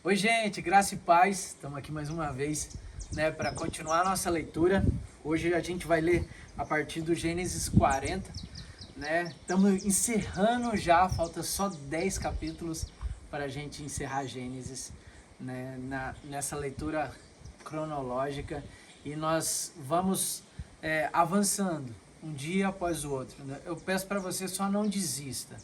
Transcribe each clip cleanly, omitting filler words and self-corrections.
Oi, gente, graça e paz. Estamos aqui mais uma vez, para continuar a nossa leitura. Hoje a gente vai ler a partir do Gênesis 40, Estamos encerrando já, falta só 10 capítulos para a gente encerrar Gênesis, nessa leitura cronológica. E nós vamos avançando um dia após o outro, Eu peço para você, só não desista.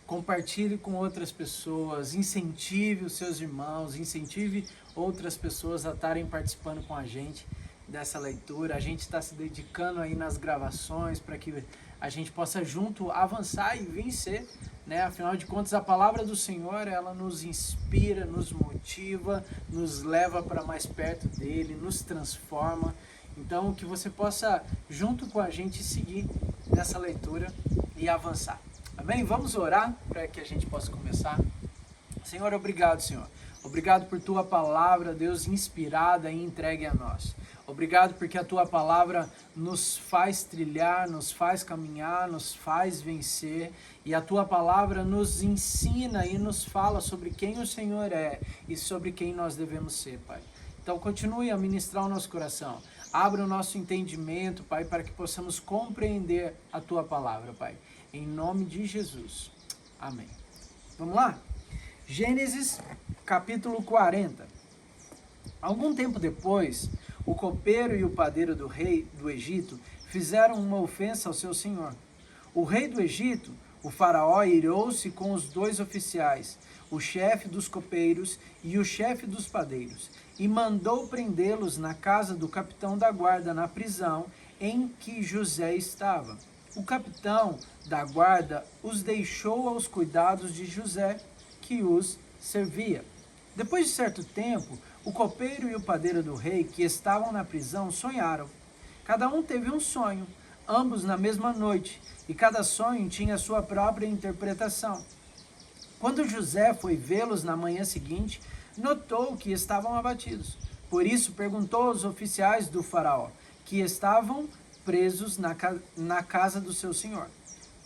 Compartilhe com outras pessoas, incentive os seus irmãos, incentive outras pessoas a estarem participando com a gente dessa leitura. A gente está se dedicando aí nas gravações para que a gente possa junto avançar e vencer, Afinal de contas, a palavra do Senhor, ela nos inspira, nos motiva, nos leva para mais perto dele, nos transforma. Então, que você possa, junto com a gente, seguir nessa leitura e avançar. Amém? Vamos orar para que a gente possa começar. Senhor, obrigado, Senhor. Obrigado por tua palavra, Deus, inspirada e entregue a nós. Obrigado porque a tua palavra nos faz trilhar, nos faz caminhar, nos faz vencer. E a tua palavra nos ensina e nos fala sobre quem o Senhor é e sobre quem nós devemos ser, Pai. Então, continue a ministrar o nosso coração. Abra o nosso entendimento, Pai, para que possamos compreender a tua palavra, Pai. Em nome de Jesus. Amém. Vamos lá? Gênesis, capítulo 40. Algum tempo depois, o copeiro e o padeiro do rei do Egito fizeram uma ofensa ao seu senhor. O rei do Egito, o faraó, irou-se com os dois oficiais, o chefe dos copeiros e o chefe dos padeiros, e mandou prendê-los na casa do capitão da guarda, na prisão em que José estava. O capitão da guarda os deixou aos cuidados de José, que os servia. Depois de certo tempo, o copeiro e o padeiro do rei, que estavam na prisão, sonharam. Cada um teve um sonho, ambos na mesma noite, e cada sonho tinha sua própria interpretação. Quando José foi vê-los na manhã seguinte, notou que estavam abatidos. Por isso perguntou aos oficiais do faraó, que estavam presos na casa do seu senhor: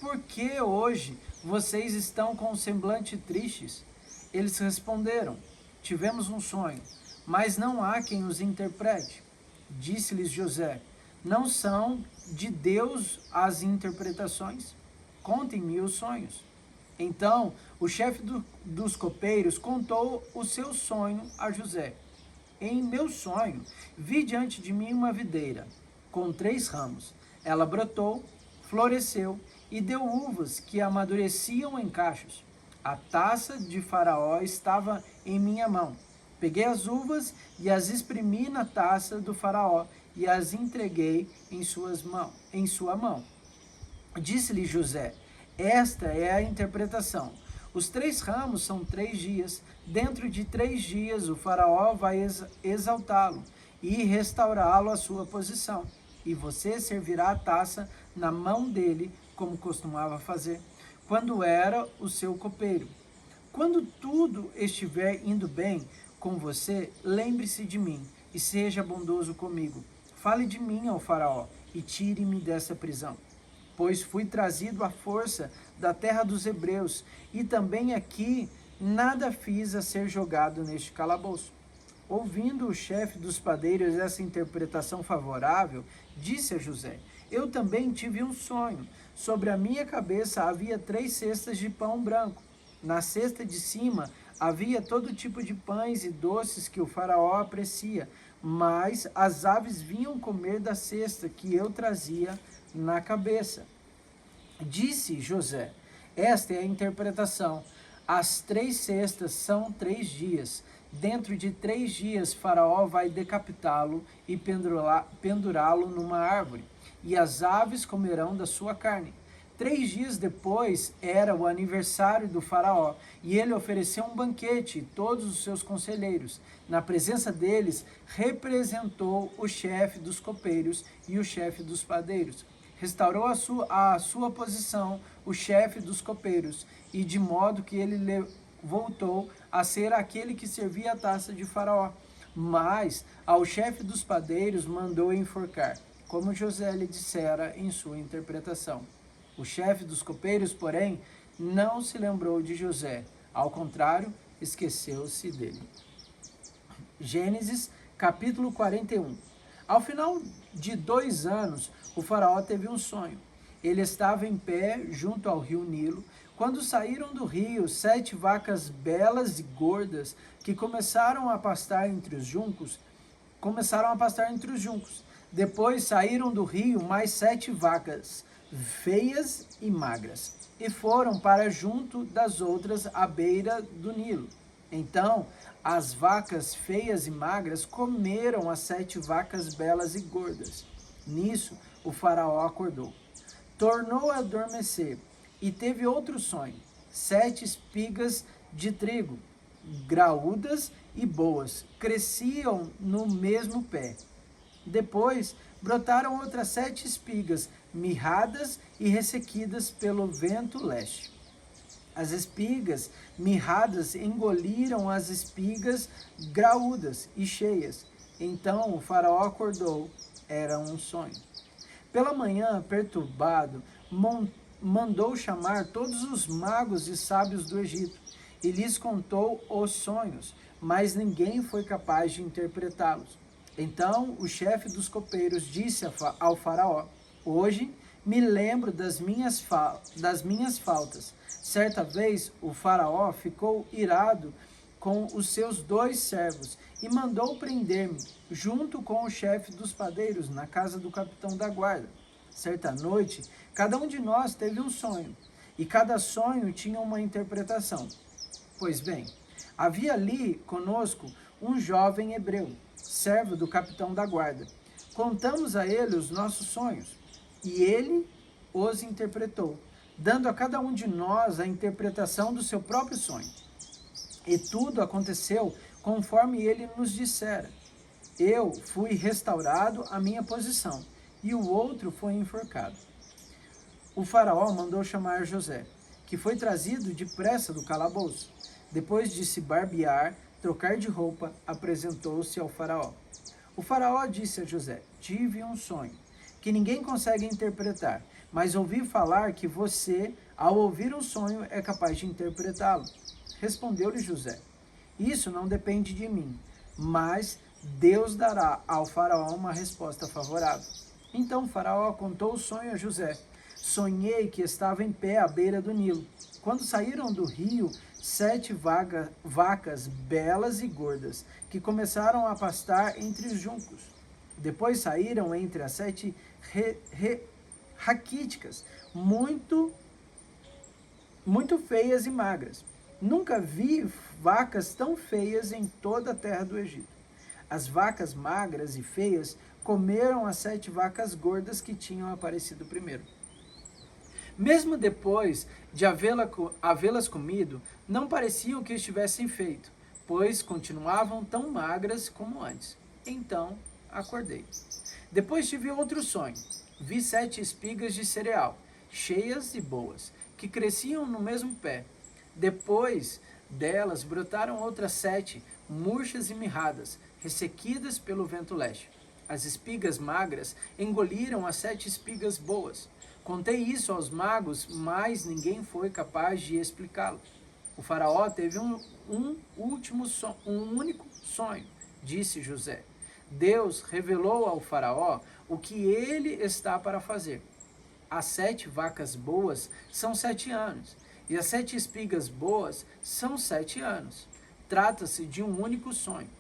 por que hoje vocês estão com um semblante tristes? Eles responderam: tivemos um sonho, mas não há quem os interprete. Disse-lhes José: não são de Deus as interpretações? Contem-me os sonhos. Então o chefe dos copeiros contou o seu sonho a José. Em meu sonho, vi diante de mim uma videira com 3 ramos. Ela brotou, floresceu e deu uvas que amadureciam em cachos. A taça de Faraó estava em minha mão. Peguei as uvas e as espremi na taça do Faraó e as entreguei em sua mão. Disse-lhe José: esta é a interpretação. Os 3 ramos são 3 dias. Dentro de 3 dias o Faraó vai exaltá-lo e restaurá-lo à sua posição. E você servirá a taça na mão dele, como costumava fazer, quando era o seu copeiro. Quando tudo estiver indo bem com você, lembre-se de mim e seja bondoso comigo. Fale de mim ao faraó e tire-me dessa prisão. Pois fui trazido à força da terra dos hebreus, e também aqui nada fiz a ser jogado neste calabouço. Ouvindo o chefe dos padeiros essa interpretação favorável, disse a José: eu também tive um sonho. Sobre a minha cabeça havia 3 cestas de pão branco. Na cesta de cima havia todo tipo de pães e doces que o faraó aprecia, mas as aves vinham comer da cesta que eu trazia na cabeça. Disse José: esta é a interpretação. As 3 cestas são 3 dias. Dentro de 3 dias, Faraó vai decapitá-lo e pendurá-lo numa árvore, e as aves comerão da sua carne. 3 dias depois era o aniversário do Faraó, e ele ofereceu um banquete, e todos os seus conselheiros. Na presença deles, representou o chefe dos copeiros e o chefe dos padeiros. Restaurou a sua posição o chefe dos copeiros, e de modo que ele voltou a ser aquele que servia a taça de Faraó. Mas ao chefe dos padeiros mandou enforcar, como José lhe dissera em sua interpretação. O chefe dos copeiros, porém, não se lembrou de José. Ao contrário, esqueceu-se dele. Gênesis capítulo 41. Ao final de 2 anos, o faraó teve um sonho. Ele estava em pé junto ao rio Nilo, quando saíram do rio 7 vacas belas e gordas que começaram a pastar entre os juncos. Depois saíram do rio mais 7 vacas feias e magras, e foram para junto das outras à beira do Nilo. Então as vacas feias e magras comeram as 7 vacas belas e gordas. Nisso o faraó acordou, tornou a adormecer e teve outro sonho: 7 espigas de trigo, graúdas e boas, cresciam no mesmo pé. Depois brotaram outras 7 espigas, mirradas e ressequidas pelo vento leste. As espigas mirradas engoliram as espigas graúdas e cheias. Então o faraó acordou, era um sonho. Pela manhã, perturbado, mandou chamar todos os magos e sábios do Egito e lhes contou os sonhos, mas ninguém foi capaz de interpretá-los. Então o chefe dos copeiros disse ao faraó: hoje me lembro das minhas faltas. Certa vez o faraó ficou irado com os seus 2 servos e mandou prender-me, junto com o chefe dos padeiros, na casa do capitão da guarda. Certa noite, cada um de nós teve um sonho, e cada sonho tinha uma interpretação. Pois bem, havia ali conosco um jovem hebreu, servo do capitão da guarda. Contamos a ele os nossos sonhos, e ele os interpretou, dando a cada um de nós a interpretação do seu próprio sonho. E tudo aconteceu conforme ele nos dissera. Eu fui restaurado à minha posição, e o outro foi enforcado. O faraó mandou chamar José, que foi trazido depressa do calabouço. Depois de se barbear, trocar de roupa, apresentou-se ao faraó. O faraó disse a José: tive um sonho, que ninguém consegue interpretar, mas ouvi falar que você, ao ouvir um sonho, é capaz de interpretá-lo. Respondeu-lhe José: isso não depende de mim, mas Deus dará ao faraó uma resposta favorável. Então o faraó contou o sonho a José. Sonhei que estava em pé à beira do Nilo. Quando saíram do rio, 7 vacas belas e gordas, que começaram a pastar entre os juncos. Depois saíram entre as 7 raquíticas, muito feias e magras. Nunca vi vacas tão feias em toda a terra do Egito. As vacas magras e feias comeram as 7 vacas gordas que tinham aparecido primeiro. Mesmo depois de havê-las comido, não pareciam que estivessem feito, pois continuavam tão magras como antes. Então acordei. Depois tive outro sonho. Vi 7 espigas de cereal, cheias e boas, que cresciam no mesmo pé. Depois delas brotaram outras 7, murchas e mirradas, ressequidas pelo vento leste. As espigas magras engoliram as 7 espigas boas. Contei isso aos magos, mas ninguém foi capaz de explicá-lo. O faraó teve um único sonho, disse José. Deus revelou ao faraó o que ele está para fazer. As 7 vacas boas são 7 anos, e as 7 espigas boas são 7 anos. Trata-se de um único sonho.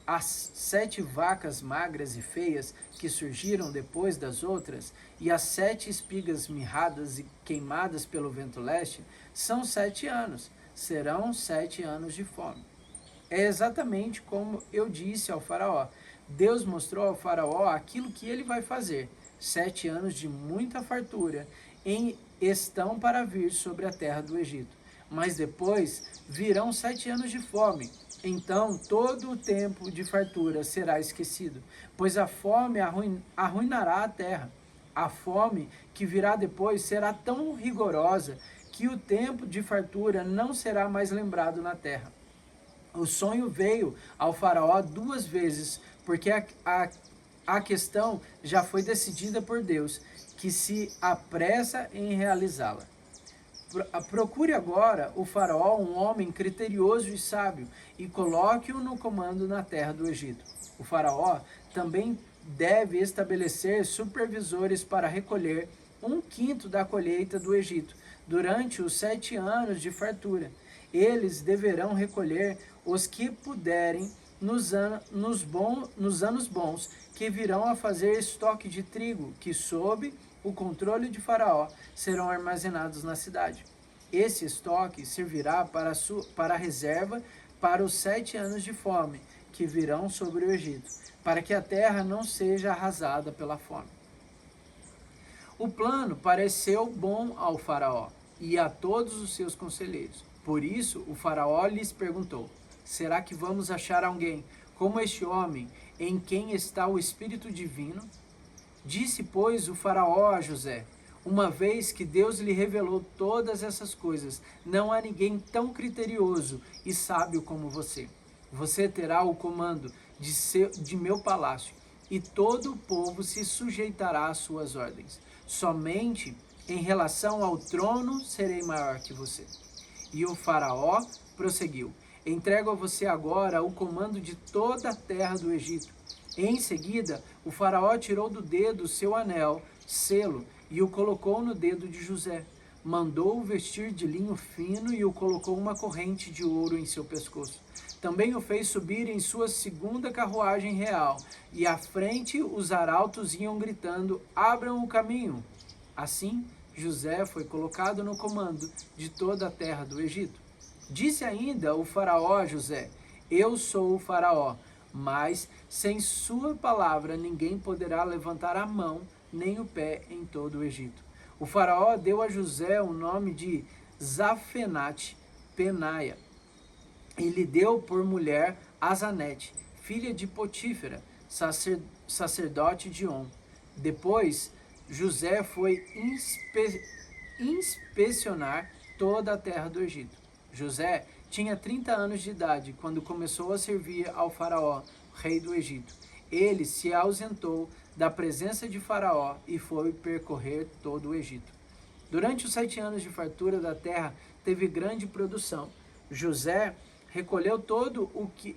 As 7 vacas magras e feias que surgiram depois das outras, e as 7 espigas mirradas e queimadas pelo vento leste, são 7 anos. Serão 7 anos de fome. É exatamente como eu disse ao faraó. Deus mostrou ao faraó aquilo que ele vai fazer. 7 anos de muita fartura estão para vir sobre a terra do Egito. Mas depois virão 7 anos de fome. Então todo o tempo de fartura será esquecido, pois a fome arruinará a terra. A fome que virá depois será tão rigorosa que o tempo de fartura não será mais lembrado na terra. O sonho veio ao faraó 2 vezes, porque a questão já foi decidida por Deus, que se apressa em realizá-la. Procure agora o faraó, um homem criterioso e sábio, e coloque-o no comando na terra do Egito. O faraó também deve estabelecer supervisores para recolher 1/5 da colheita do Egito, durante os 7 anos de fartura. Eles deverão recolher os que puderem nos anos bons, que virão a fazer estoque de trigo, que sob o controle de Faraó serão armazenados na cidade. Esse estoque servirá para a reserva para os 7 anos de fome que virão sobre o Egito, para que a terra não seja arrasada pela fome. O plano pareceu bom ao faraó e a todos os seus conselheiros. Por isso, o faraó lhes perguntou: será que vamos achar alguém como este homem, em quem está o Espírito Divino? Disse, pois, o faraó a José: uma vez que Deus lhe revelou todas essas coisas, não há ninguém tão criterioso e sábio como você. Você terá o comando de meu palácio, e todo o povo se sujeitará às suas ordens. Somente em relação ao trono serei maior que você. E o faraó prosseguiu: entrego a você agora o comando de toda a terra do Egito. Em seguida, o faraó tirou do dedo seu anel, selo, e o colocou no dedo de José. Mandou-o vestir de linho fino e o colocou uma corrente de ouro em seu pescoço. Também o fez subir em sua segunda carruagem real, e à frente os arautos iam gritando: abram o caminho. Assim, José foi colocado no comando de toda a terra do Egito. Disse ainda o faraó a José: eu sou o faraó, mas sem sua palavra ninguém poderá levantar a mão nem o pé em todo o Egito. O faraó deu a José o nome de Zafenate Penaia, e lhe deu por mulher Azanete, filha de Potífera, sacerdote de On. Depois, José foi inspecionar toda a terra do Egito. José tinha 30 anos de idade quando começou a servir ao faraó, rei do Egito. Ele se ausentou da presença de Faraó e foi percorrer todo o Egito. Durante os 7 anos de fartura da terra, teve grande produção. José recolheu todo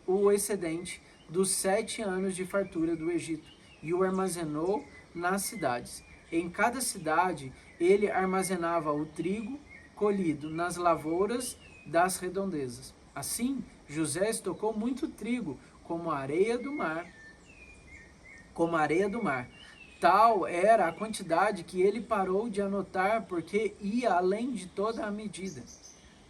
o excedente dos 7 anos de fartura do Egito e o armazenou nas cidades. Em cada cidade, ele armazenava o trigo colhido nas lavouras das redondezas. Assim, José estocou muito trigo, como a areia do mar. Tal era a quantidade que ele parou de anotar, porque ia além de toda a medida.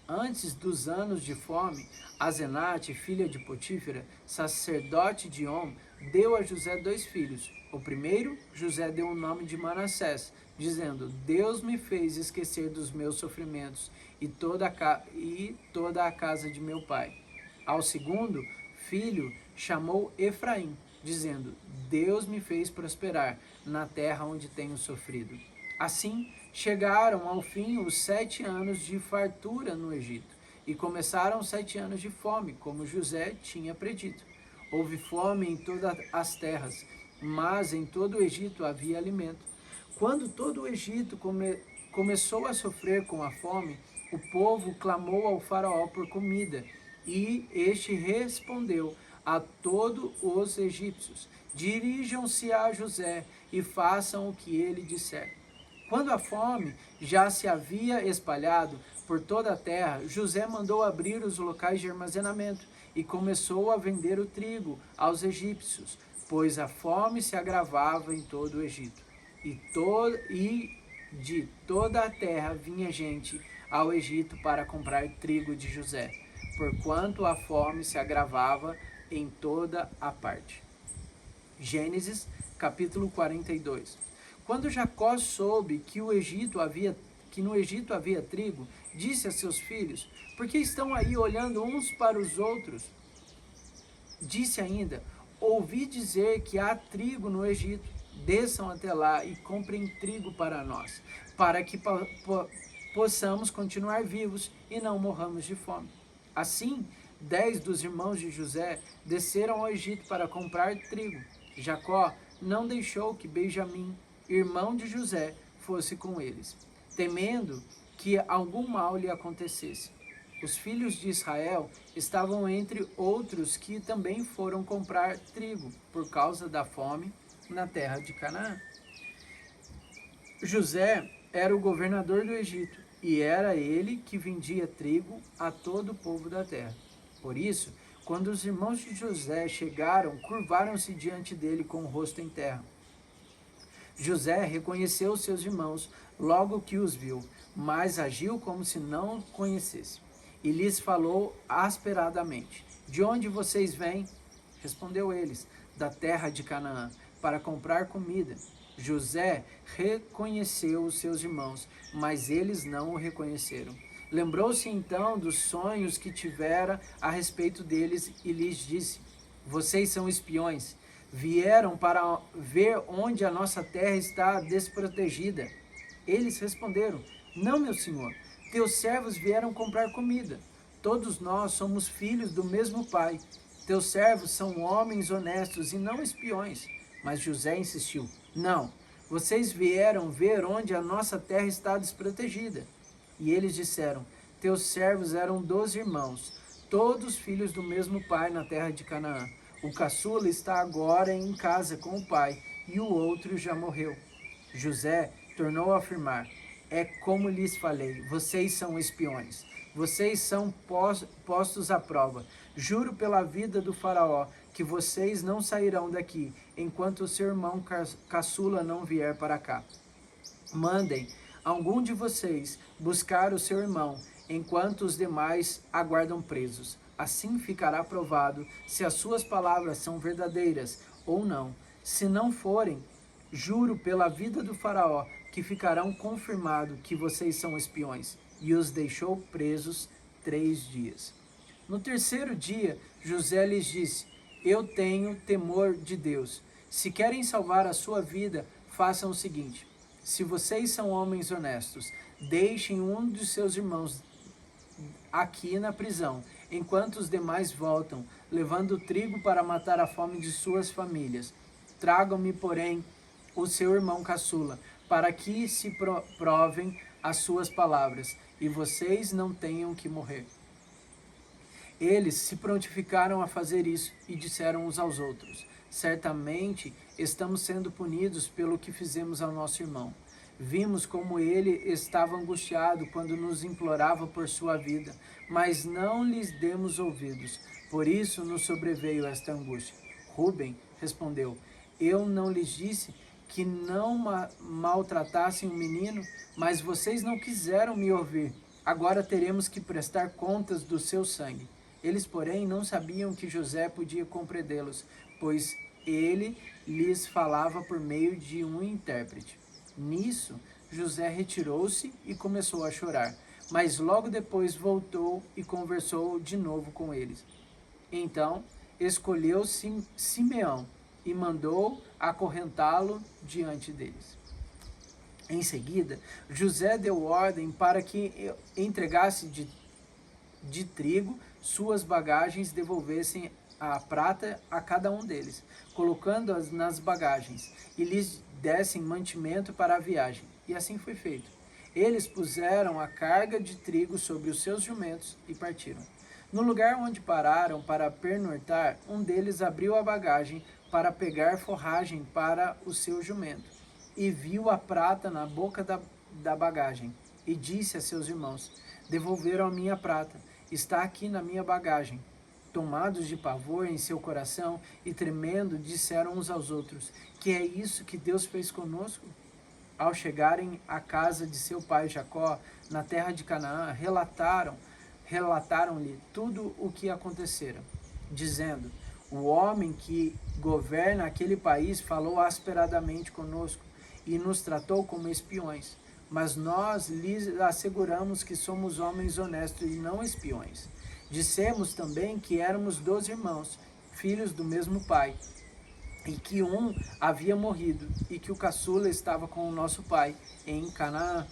Antes dos anos de fome, Azenate, filha de Potífera, sacerdote de On, deu a José 2 filhos. O primeiro, José deu o nome de Manassés, dizendo: Deus me fez esquecer dos meus sofrimentos e toda a casa de meu pai. Ao segundo filho, chamou Efraim, dizendo: Deus me fez prosperar na terra onde tenho sofrido. Assim, chegaram ao fim os 7 anos de fartura no Egito, e começaram 7 anos de fome, como José tinha predito. Houve fome em todas as terras, mas em todo o Egito havia alimento. Quando todo o Egito começou a sofrer com a fome, o povo clamou ao faraó por comida, e este respondeu a todos os egípcios: dirijam-se a José e façam o que ele disser. Quando a fome já se havia espalhado por toda a terra, José mandou abrir os locais de armazenamento e começou a vender o trigo aos egípcios, pois a fome se agravava em todo o Egito. E de toda a terra vinha gente ao Egito para comprar trigo de José, porquanto a fome se agravava em toda a parte. Gênesis, capítulo 42. Quando Jacó soube que no Egito havia trigo, disse a seus filhos: por que estão aí olhando uns para os outros? Disse ainda: ouvi dizer que há trigo no Egito. Desçam até lá e comprem trigo para nós, para que possamos continuar vivos e não morramos de fome. Assim, 10 dos irmãos de José desceram ao Egito para comprar trigo. Jacó não deixou que Benjamim, irmão de José, fosse com eles, temendo que algum mal lhe acontecesse. Os filhos de Israel estavam entre outros que também foram comprar trigo por causa da fome na terra de Canaã. José era o governador do Egito e era ele que vendia trigo a todo o povo da terra. Por isso, quando os irmãos de José chegaram, curvaram-se diante dele com o rosto em terra. José reconheceu seus irmãos logo que os viu, mas agiu como se não conhecesse. E lhes falou asperadamente: De onde vocês vêm? Respondeu eles: Da terra de Canaã, para comprar comida. José reconheceu os seus irmãos, mas eles não o reconheceram. Lembrou-se então dos sonhos que tivera a respeito deles e lhes disse: Vocês são espiões. Vieram para ver onde a nossa terra está desprotegida. Eles responderam: Não, meu senhor, teus servos vieram comprar comida. Todos nós somos filhos do mesmo pai. Teus servos são homens honestos e não espiões. Mas José insistiu: Não, vocês vieram ver onde a nossa terra está desprotegida. E eles disseram: Teus servos eram 12 irmãos, todos filhos do mesmo pai na terra de Canaã. O caçula está agora em casa com o pai, e o outro já morreu. José tornou a afirmar: É como lhes falei, vocês são espiões. Vocês são postos à prova. Juro pela vida do faraó que vocês não sairão daqui, enquanto o seu irmão caçula não vier para cá. Mandem algum de vocês buscar o seu irmão, enquanto os demais aguardam presos. Assim ficará provado se as suas palavras são verdadeiras ou não. Se não forem, juro pela vida do faraó que ficarão confirmado que vocês são espiões. E os deixou presos 3 dias. No terceiro dia, José lhes disse: Eu tenho temor de Deus. Se querem salvar a sua vida, façam o seguinte: se vocês são homens honestos, deixem um de seus irmãos aqui na prisão, enquanto os demais voltam, levando trigo para matar a fome de suas famílias. Tragam-me, porém, o seu irmão caçula, para que se provem as suas palavras, e vocês não tenham que morrer. Eles se prontificaram a fazer isso e disseram uns aos outros: Certamente estamos sendo punidos pelo que fizemos ao nosso irmão. Vimos como ele estava angustiado quando nos implorava por sua vida, mas não lhes demos ouvidos. Por isso nos sobreveio esta angústia. Rúben respondeu: Eu não lhes disse que não maltratassem o menino, mas vocês não quiseram me ouvir. Agora teremos que prestar contas do seu sangue. Eles, porém, não sabiam que José podia compreendê-los, pois ele lhes falava por meio de um intérprete. Nisso, José retirou-se e começou a chorar, mas logo depois voltou e conversou de novo com eles. Então, escolheu Simeão e mandou acorrentá-lo diante deles. Em seguida, José deu ordem para que entregasse de trigo suas bagagens, devolvessem a prata a cada um deles, colocando-as nas bagagens, e lhes dessem mantimento para a viagem. E assim foi feito. Eles puseram a carga de trigo sobre os seus jumentos e partiram. No lugar onde pararam para pernoitar, um deles abriu a bagagem para pegar forragem para o seu jumento, e viu a prata na boca da bagagem, e disse a seus irmãos: Devolveram a minha prata, está aqui na minha bagagem. Tomados de pavor em seu coração e tremendo, disseram uns aos outros: Que é isso que Deus fez conosco? Ao chegarem à casa de seu pai Jacó, na terra de Canaã, relataram-lhe tudo o que acontecera, dizendo: O homem que governa aquele país falou asperadamente conosco e nos tratou como espiões. Mas nós lhes asseguramos que somos homens honestos e não espiões. Dissemos também que éramos 12 irmãos, filhos do mesmo pai, e que um havia morrido, e que o caçula estava com o nosso pai em Canaã.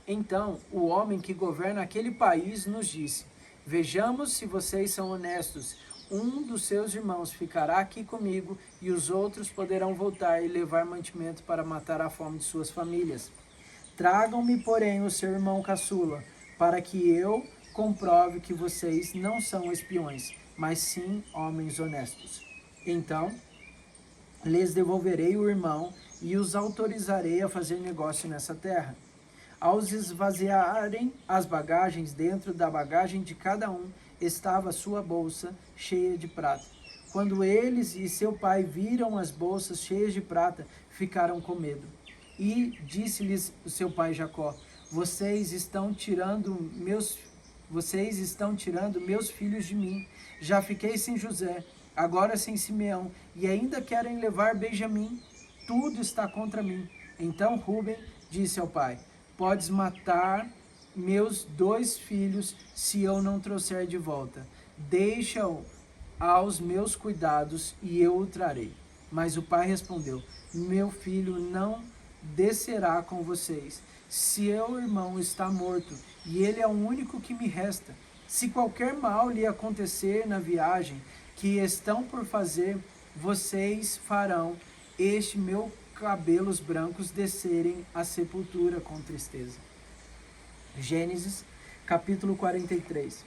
Então o homem que governa aquele país nos disse: Vejamos se vocês são honestos. Um dos seus irmãos ficará aqui comigo, e os outros poderão voltar e levar mantimento para matar a fome de suas famílias. Tragam-me, porém, o seu irmão caçula, para que eu comprove que vocês não são espiões, mas sim homens honestos. Então lhes devolverei o irmão e os autorizarei a fazer negócio nessa terra. Ao esvaziarem as bagagens, dentro da bagagem de cada um estava sua bolsa cheia de prata. Quando eles e seu pai viram as bolsas cheias de prata, ficaram com medo. E disse-lhes o seu pai Jacó: Vocês estão tirando meus filhos de mim. Já fiquei sem José, agora sem Simeão, e ainda querem levar Benjamim. Tudo está contra mim. Então Rúben disse ao pai: Podes matar meus 2 filhos se eu não trouxer de volta. Deixa-o aos meus cuidados e eu o trarei. Mas o pai respondeu: Meu filho não descerá com vocês. Seu irmão está morto e ele é o único que me resta. Se qualquer mal lhe acontecer na viagem que estão por fazer, vocês farão este meu cabelos brancos descerem à sepultura com tristeza. Gênesis, capítulo 43.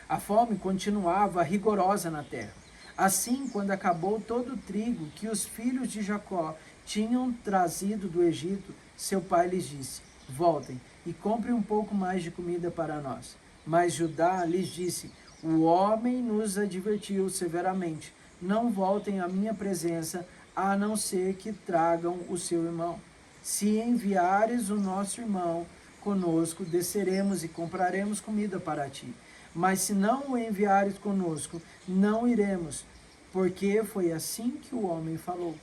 A fome continuava rigorosa na terra. Assim, quando acabou todo o trigo que os filhos de Jacó tinham trazido do Egito, seu pai lhes disse: Voltem e comprem um pouco mais de comida para nós. Mas Judá lhes disse: O homem nos advertiu severamente: Não voltem à minha presença, a não ser que tragam o seu irmão. Se enviares o nosso irmão conosco, desceremos e compraremos comida para ti. Mas se não o enviares conosco, não iremos, porque foi assim que o homem falou: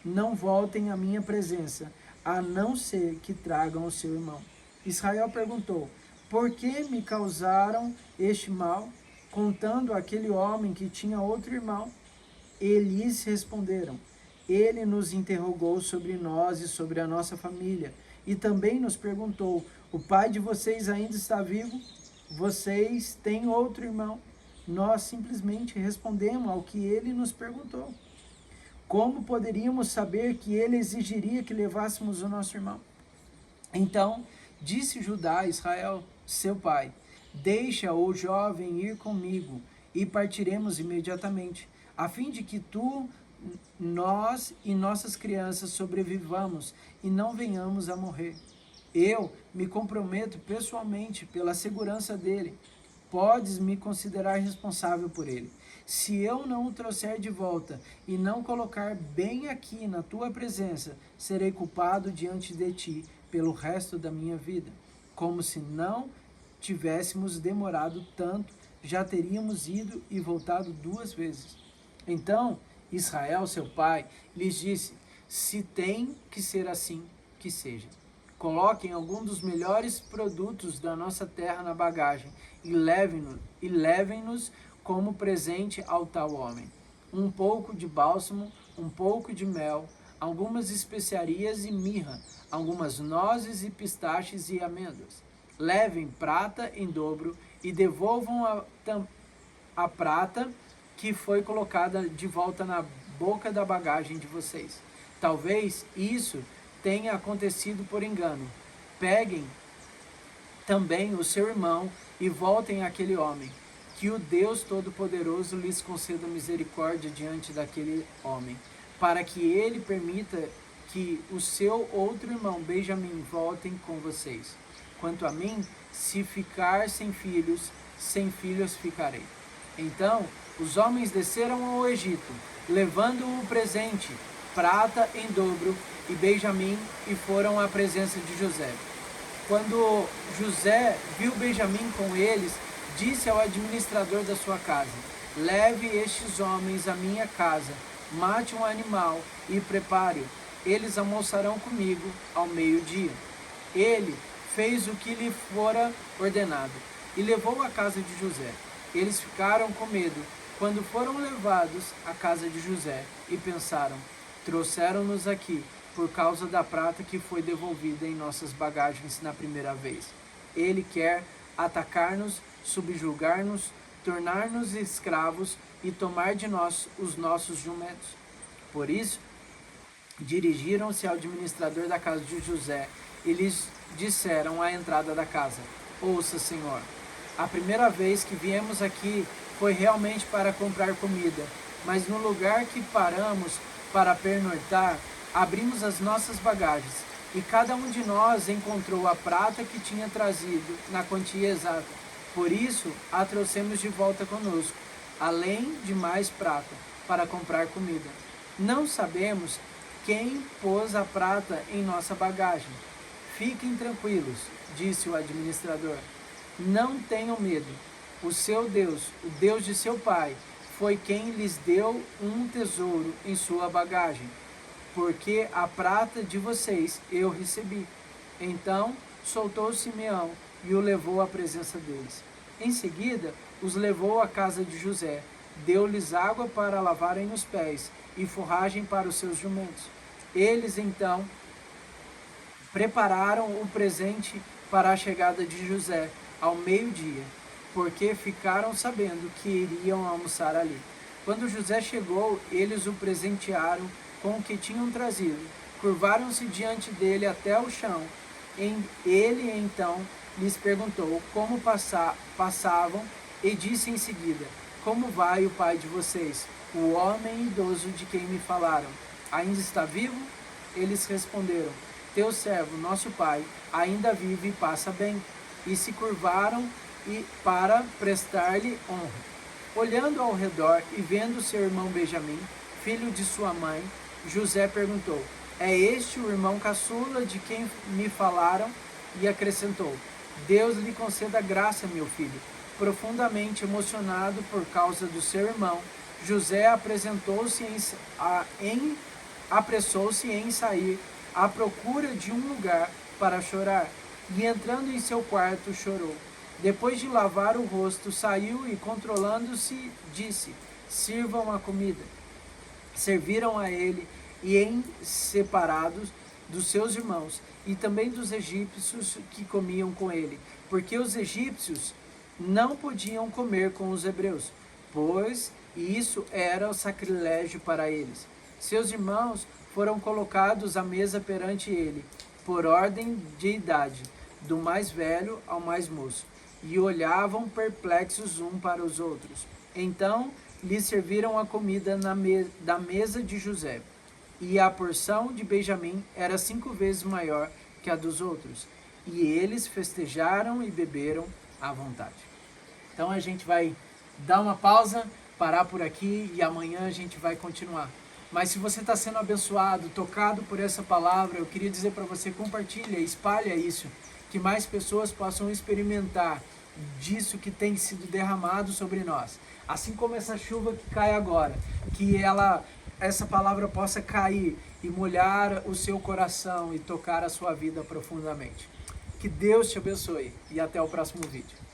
Não voltem à minha presença, a não ser que tragam o seu irmão. Israel perguntou: Por que me causaram este mal, contando aquele homem que tinha outro irmão? Eles responderam: Ele nos interrogou sobre nós e sobre a nossa família, e também nos perguntou: O pai de vocês ainda está vivo? Vocês têm outro irmão? Nós simplesmente respondemos ao que ele nos perguntou. Como poderíamos saber que ele exigiria que levássemos o nosso irmão? Então disse Judá a Israel, seu pai: Deixa o jovem ir comigo e partiremos imediatamente, a fim de que nós e nossas crianças sobrevivamos e não venhamos a morrer. Eu me comprometo pessoalmente pela segurança dele. Podes me considerar responsável por ele. Se eu não o trouxer de volta e não colocar bem aqui na tua presença, serei culpado diante de ti pelo resto da minha vida. Como se não tivéssemos demorado tanto, já teríamos ido e voltado 2 vezes. Então Israel, seu pai, lhes disse: Se tem que ser assim, que seja. Coloquem algum dos melhores produtos da nossa terra na bagagem e levem-nos como presente ao tal homem. Um pouco de bálsamo, um pouco de mel, algumas especiarias e mirra, algumas nozes e pistaches e amêndoas. Levem prata em dobro e devolvam a prata que foi colocada de volta na boca da bagagem de vocês. Talvez isso tenha acontecido por engano. Peguem também o seu irmão e voltem àquele homem. Que o Deus Todo-Poderoso lhes conceda misericórdia diante daquele homem, para que ele permita que o seu outro irmão Benjamim voltem com vocês. Quanto a mim, se ficar sem filhos ficarei. Então os homens desceram ao Egito, levando o presente, prata em dobro e Benjamim, e foram à presença de José. Quando José viu Benjamim com eles, disse ao administrador da sua casa: Leve estes homens à minha casa, mate um animal e prepare-o. Eles almoçarão comigo ao meio-dia. Ele fez o que lhe fora ordenado e levou à casa de José. Eles ficaram com medo quando foram levados à casa de José e pensaram: Trouxeram-nos aqui por causa da prata que foi devolvida em nossas bagagens na primeira vez. Ele quer atacar-nos, subjugar-nos, tornar-nos escravos e tomar de nós os nossos jumentos. Por isso, dirigiram-se ao administrador da casa de José e lhes disseram à entrada da casa: ouça, Senhor, a primeira vez que viemos aqui foi realmente para comprar comida, mas no lugar que paramos para pernoitar, abrimos as nossas bagagens e cada um de nós encontrou a prata que tinha trazido na quantia exata. Por isso, a trouxemos de volta conosco, além de mais prata, para comprar comida. Não sabemos quem pôs a prata em nossa bagagem. Fiquem tranquilos, disse o administrador. Não tenham medo. O seu Deus, o Deus de seu pai, foi quem lhes deu um tesouro em sua bagagem, porque a prata de vocês eu recebi. Então soltou Simeão e o levou à presença deles. Em seguida, os levou à casa de José, deu-lhes água para lavarem os pés e forragem para os seus jumentos. Eles então prepararam o presente para a chegada de José ao meio-dia, porque ficaram sabendo que iriam almoçar ali. Quando José chegou, eles o presentearam com o que tinham trazido. Curvaram-se diante dele até o chão. Ele então lhes perguntou como passavam e disse em seguida: como vai o pai de vocês, o homem idoso de quem me falaram? Ainda está vivo? Eles responderam: teu servo, nosso pai, ainda vive e passa bem. E se curvaram para prestar-lhe honra. Olhando ao redor e vendo seu irmão Benjamim, filho de sua mãe, José perguntou: é este o irmão caçula de quem me falaram? E acrescentou: Deus lhe conceda graça, meu filho. Profundamente emocionado por causa do seu irmão, José apressou-se em sair à procura de um lugar para chorar, e entrando em seu quarto chorou. Depois de lavar o rosto, saiu e, controlando-se, disse: sirvam a comida. Serviram a ele e separados dos seus irmãos e também dos egípcios que comiam com ele, porque os egípcios não podiam comer com os hebreus, pois isso era o sacrilégio para eles. Seus irmãos foram colocados à mesa perante ele, por ordem de idade, do mais velho ao mais moço, e olhavam perplexos um para os outros. Então lhe serviram a comida da mesa de José, e a porção de Benjamim era 5 vezes maior que a dos outros, e eles festejaram e beberam à vontade. Então a gente vai dar uma pausa, parar por aqui, e amanhã a gente vai continuar. Mas se você está sendo abençoado, tocado por essa palavra, eu queria dizer para você: compartilha, espalha isso, que mais pessoas possam experimentar disso que tem sido derramado sobre nós. Assim como essa chuva que cai agora, que essa palavra possa cair e molhar o seu coração e tocar a sua vida profundamente. Que Deus te abençoe e até o próximo vídeo.